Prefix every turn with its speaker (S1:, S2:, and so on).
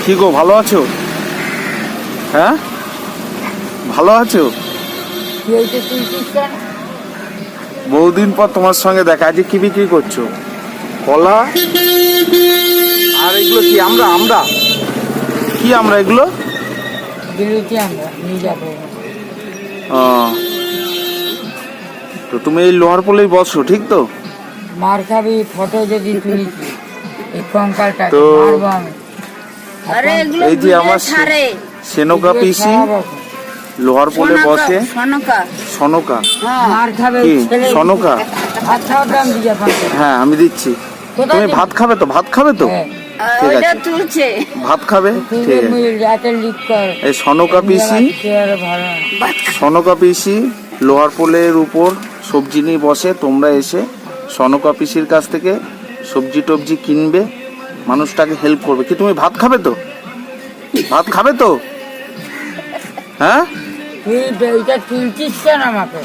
S1: কি গো, ভালো আছো? হ্যাঁ, ভালো আছো? বহুদিন পর তোমার সঙ্গে দেখা। আজকে কি বিক্রি করছো? কলা আর এগুলো কি? আমরা আমরা কি আমরা এগুলো? তো তুমি এই লোহার পোলেই বসো, ঠিক তো?
S2: মার খাবি ফটো যদি তুলিছি এই কঙ্কালটা
S1: তো
S2: মারবো আমি।
S1: এই যে আমার সেনকা পিসি লোহার পোলে বসে। সনকা
S2: মার খাবে
S1: কি?
S2: ছেলে।
S1: সনকা?
S2: আচ্ছা দাম দিয়ে পাঁচশো।
S1: হ্যাঁ, আমি দিচ্ছি। তুমি ভাত খাবে তো? ভাত খাবে তো?
S2: হ্যাঁ।
S1: ঠিক আছে, ভাত খাবে, ঠিক আছে।
S2: রাতে লিক কর
S1: এই সনকা পিসি,
S2: ভালো
S1: সনকা পিসি লোহার পোলের উপর সবজি নিয়ে বসে। তোমরা এসে সনকা পিসির কাছ থেকে সবজি টবজি কিনবে, মানুষটাকে হেল্প করবে। কি তুমি ভাত খাবে তো? ভাত খাবে তো? হ্যাঁ,
S2: তুই এইটা তুলছিস কেন আমাকে?